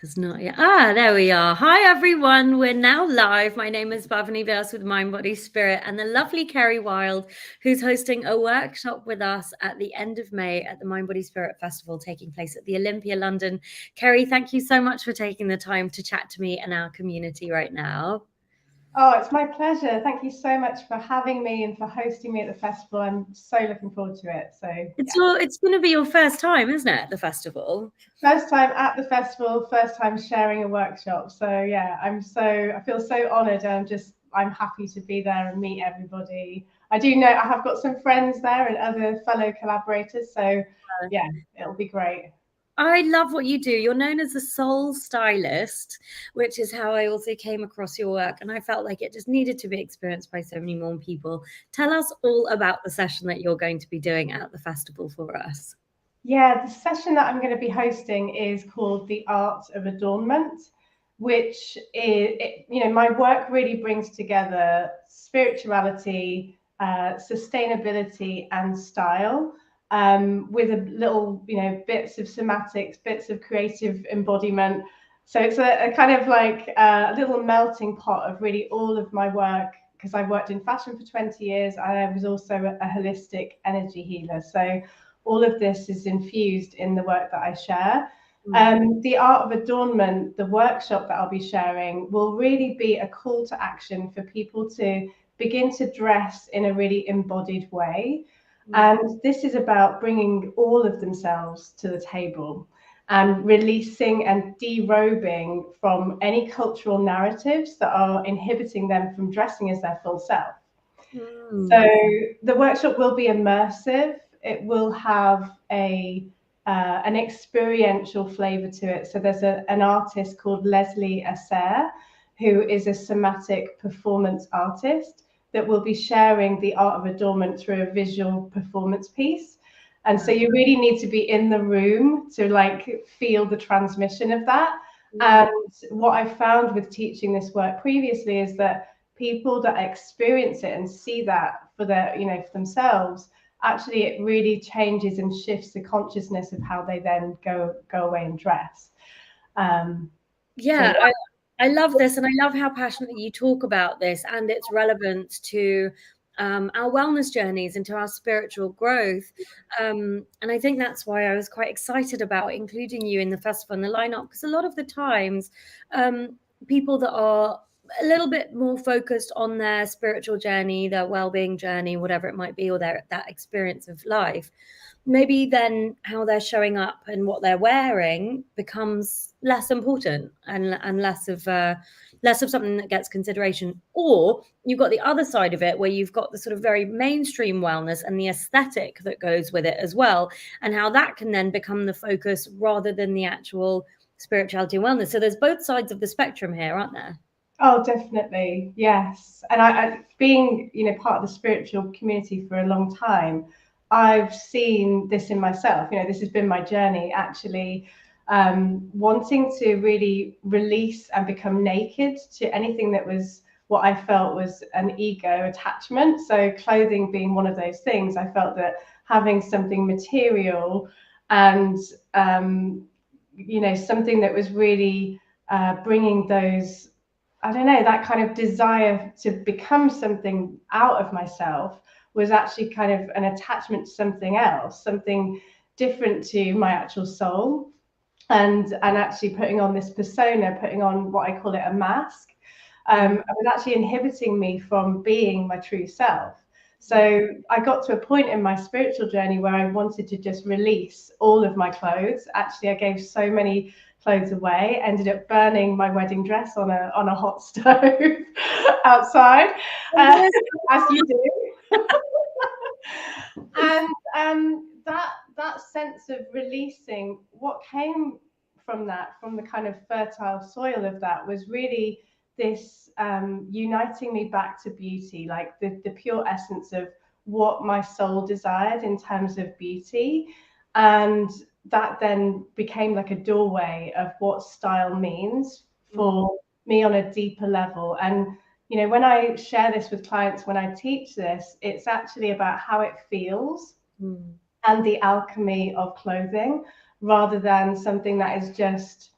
Has not yet. Ah, there we are. Hi, everyone. We're now live. My name is Bhavani Vyas with Mind, Body, Spirit, and the lovely Kerry Wilde, who's hosting a workshop with us at the end of May at the Mind, Body, Spirit Festival taking place at the Olympia, London. Kerry, thank you so much for taking the time to chat to me and our community right now. Oh, it's my pleasure. Thank you so much for having me and for hosting me at the festival. I'm so looking forward to it. So it's going to be your first time, isn't it, at the festival? First time at the festival, first time sharing a workshop. So yeah, I feel so honoured, and I'm happy to be there and meet everybody. I do know I have got some friends there and other fellow collaborators. So yeah, it'll be great. I love what you do. You're known as a soul stylist, which is how I also came across your work. And I felt like it just needed to be experienced by so many more people. Tell us all about the session that you're going to be doing at the festival for us. Yeah, the session that I'm going to be hosting is called The Art of Adornment, which my work really brings together spirituality, sustainability, and style. With a little, bits of somatics, bits of creative embodiment. So it's a kind of like a little melting pot of really all of my work, because I've worked in fashion for 20 years. I was also a holistic energy healer. So all of this is infused in the work that I share. The Art of Adornment, the workshop that I'll be sharing, will really be a call to action for people to begin to dress in a really embodied way. And this is about bringing all of themselves to the table and releasing and derobing from any cultural narratives that are inhibiting them from dressing as their full self. So the workshop will be immersive. It will have an experiential flavor to it. So there's an artist called Leslie Asser, who is a somatic performance artist, that will be sharing the art of adornment through a visual performance piece. And so you really need to be in the room to like feel the transmission of that. And what I found with teaching this work previously is that people that experience it and see that for for themselves, actually it really changes and shifts the consciousness of how they then go away and dress. I love this, and I love how passionately you talk about this and its relevance to our wellness journeys and to our spiritual growth. And I think that's why I was quite excited about including you in the festival and the lineup, because a lot of the times people that are a little bit more focused on their spiritual journey, their well-being journey, whatever it might be, or that experience of life, maybe then how they're showing up and what they're wearing becomes less important and less of something that gets consideration. Or you've got the other side of it, where you've got the sort of very mainstream wellness and the aesthetic that goes with it as well, and how that can then become the focus rather than the actual spirituality and wellness. So there's both sides of the spectrum here, aren't there? Oh, definitely, yes. And I being part of the spiritual community for a long time, I've seen this in myself. This has been my journey, actually, wanting to really release and become naked to anything that was what I felt was an ego attachment. So clothing being one of those things, I felt that having something material and something that was really bringing those, I don't know, that kind of desire to become something out of myself was actually kind of an attachment to something else, something different to my actual soul. And actually putting on this persona, putting on what I call it a mask, was actually inhibiting me from being my true self. So I got to a point in my spiritual journey where I wanted to just release all of my clothes. Actually, I gave so many clothes away, ended up burning my wedding dress on a hot stove outside, as you do. And that sense of releasing, what came from that, from the kind of fertile soil of that, was really this uniting me back to beauty, like the pure essence of what my soul desired in terms of beauty. And that then became like a doorway of what style means for me on a deeper level. And when I share this with clients, when I teach this, it's actually about how it feels and the alchemy of clothing, rather than something that is just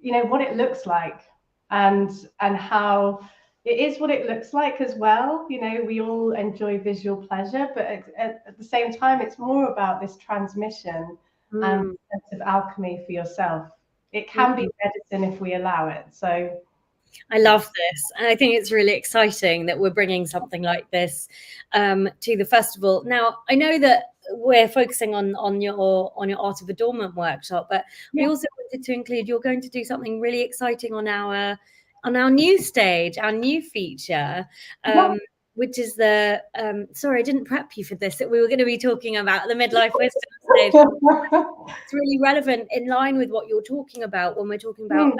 you know, what it looks like, and how it is what it looks like as well. You know, we all enjoy visual pleasure, but at the same time, it's more about this transmission and Mm. sense of alchemy for yourself. It can be Mm. medicine if we allow it. So I love this, and I think it's really exciting that we're bringing something like this to the festival. Now, I know that we're focusing on your Art of Adornment workshop, but I yeah, also wanted to include you're going to do something really exciting on our new stage, our new feature. yeah. Which is the sorry, I didn't prep you for this, that we were going to be talking about the midlife wisdom stage. It's really relevant in line with what you're talking about when we're talking about Hmm.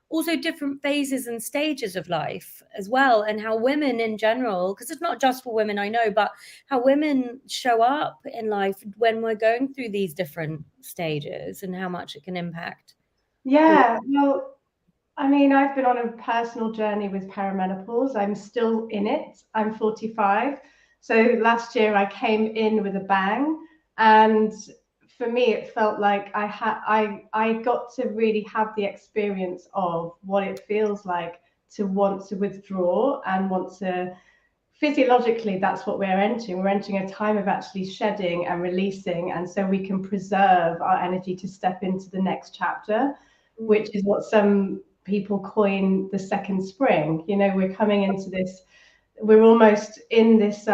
also different phases and stages of life as well, and how women in general, because it's not just for women, I know, but how women show up in life when we're going through these different stages and how much it can impact who. Yeah, well, I mean, I've been on a personal journey with perimenopause. I'm still in it. I'm 45. So last year I came in with a bang. And for me, it felt like I got to really have the experience of what it feels like to want to withdraw and want to physiologically, that's what we're entering. We're entering a time of actually shedding and releasing. And so we can preserve our energy to step into the next chapter, which is what some people coin the second spring. You know, we're coming into this, we're almost in this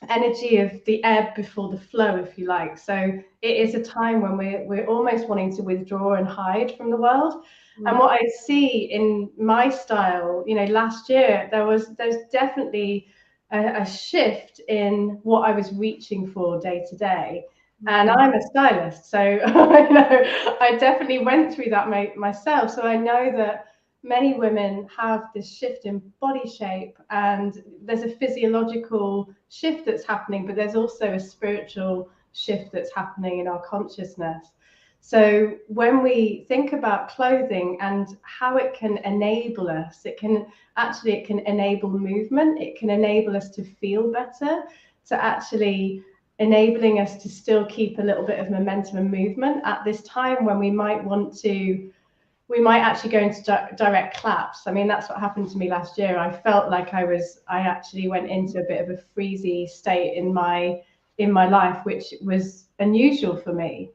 energy of the ebb before the flow, if you like. So it is a time when we're almost wanting to withdraw and hide from the world. And what I see in my style, you know, last year there's definitely a shift in what I was reaching for day to day. And I'm a stylist, so I know I definitely went through that myself. So I know that many women have this shift in body shape, and there's a physiological shift that's happening, but there's also a spiritual shift that's happening in our consciousness. So when we think about clothing and how it can enable us, it can enable movement, it can enable us to feel better, to actually enabling us to still keep a little bit of momentum and movement at this time when we might actually go into direct collapse. I mean, that's what happened to me last year. I felt like I actually went into a bit of a freezy state in my life, which was unusual for me.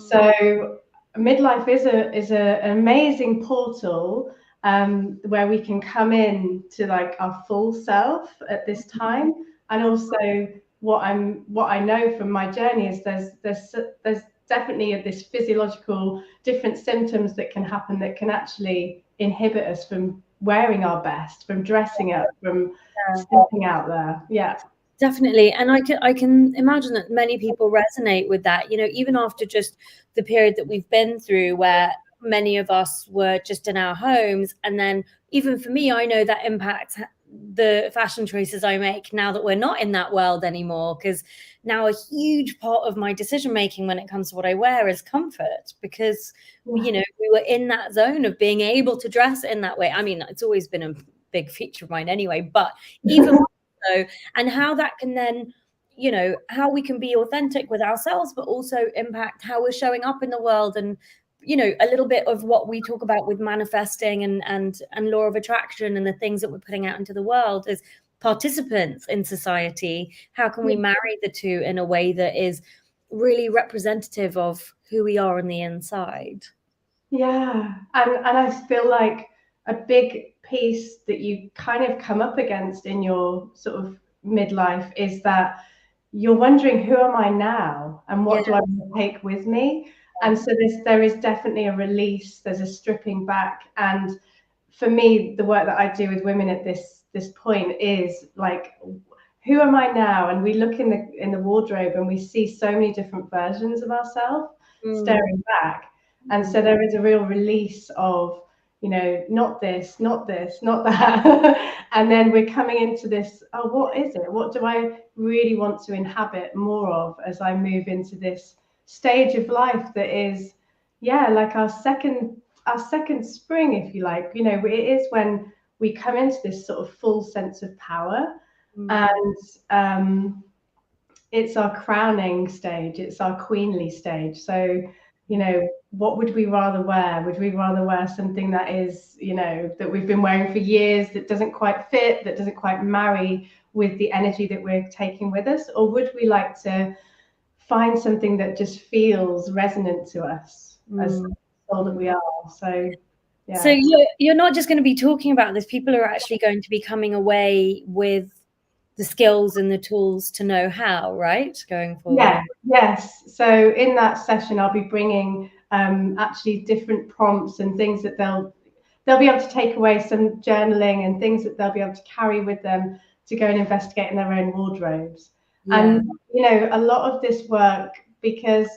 So midlife is an amazing portal where we can come in to like our full self at this time. And also what I know from my journey is there's definitely this physiological different symptoms that can happen that can actually inhibit us from wearing our best, from dressing up, from stepping out there. Yeah. Definitely. And I can imagine that many people resonate with that, you know, even after just the period that we've been through where many of us were just in our homes. And then even for me, I know that impacts the fashion choices I make now that we're not in that world anymore, because now a huge part of my decision making when it comes to what I wear is comfort, because you know, we were in that zone of being able to dress in that way. I mean, it's always been a big feature of mine anyway, but even so, and how that can then, you know, how we can be authentic with ourselves, but also impact how we're showing up in the world. And, you know, a little bit of what we talk about with manifesting and law of attraction and the things that we're putting out into the world is participants in society. How can we marry the two in a way that is really representative of who we are on the inside? Yeah, and I feel like a big piece that you kind of come up against in your sort of midlife is that you're wondering, who am I now, and Yeah. what do I want to take with me? And so there is definitely a release. There's a stripping back, and for me, the work that I do with women at this point is like, who am I now? And we look in the wardrobe and we see so many different versions of ourselves staring back. And so there is a real release of, you know, not this, not this, not that. And then we're coming into this, oh, what is it? What do I really want to inhabit more of as I move into this stage of life that is, yeah, like our second spring, if you like. You know, it is when we come into this sort of full sense of power. And it's our crowning stage, it's our queenly stage. So you know, what would we rather wear? Would we rather wear something that is, you know, that we've been wearing for years, that doesn't quite fit, that doesn't quite marry with the energy that we're taking with us? Or would we like to find something that just feels resonant to us as the soul that we are? So, yeah. So you're not just going to be talking about this. People are actually going to be coming away with the skills and the tools to know how, right? Going forward. Yeah, yes. So in that session, I'll be bringing actually different prompts and things that they'll be able to take away, some journaling and things that they'll be able to carry with them to go and investigate in their own wardrobes. Yeah. And, you know, a lot of this work, because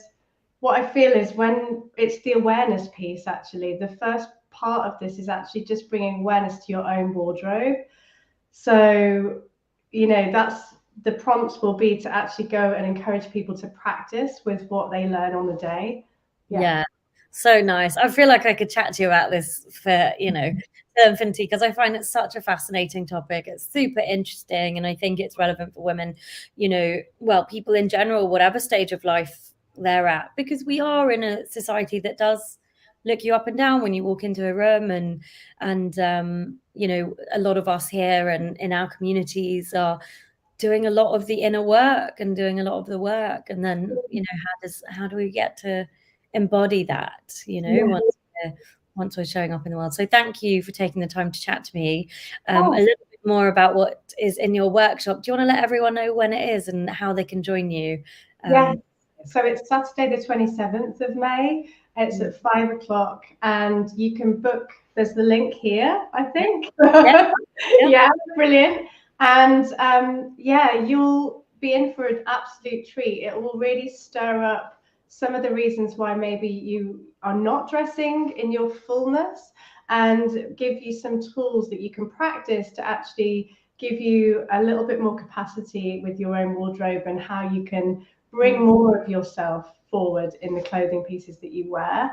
what I feel is when it's the awareness piece, actually, the first part of this is actually just bringing awareness to your own wardrobe. So, you know, that's the prompts will be to actually go and encourage people to practice with what they learn on the day. Yeah. So nice. I feel like I could chat to you about this for, you know, infinity, because I find it such a fascinating topic. It's super interesting. And I think it's relevant for women, you know, well, people in general, whatever stage of life they're at, because we are in a society that does look you up and down when you walk into a room, and you know, a lot of us here and in our communities are doing a lot of the inner work and doing a lot of the work. And then, you know, how do we get to embody that, you know, once we're showing up in the world. So thank you for taking the time to chat to me a little bit more about what is in your workshop. Do you want to let everyone know when it is and how they can join you? Yeah, so it's Saturday the 27th of May. It's at 5 o'clock, and you can book. There's the link here, I think. Yeah, brilliant. And yeah, you'll be in for an absolute treat. It will really stir up some of the reasons why maybe you are not dressing in your fullness, and give you some tools that you can practice to actually give you a little bit more capacity with your own wardrobe, and how you can bring more of yourself forward in the clothing pieces that you wear.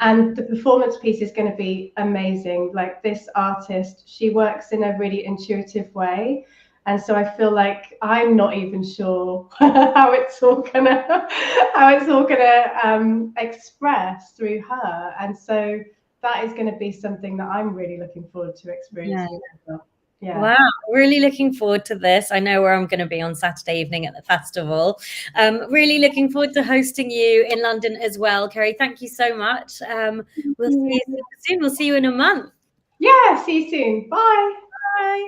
And the performance piece is going to be amazing. Like, this artist, she works in a really intuitive way. And so I feel like I'm not even sure how it's all gonna express through her. And so that is going to be something that I'm really looking forward to experiencing. Yeah. Wow, really looking forward to this. I know where I'm going to be on Saturday evening at the festival. Really looking forward to hosting you in London as well, Kerry. Thank you so much. We'll see you soon. We'll see you in a month. Yeah, see you soon. Bye. Bye.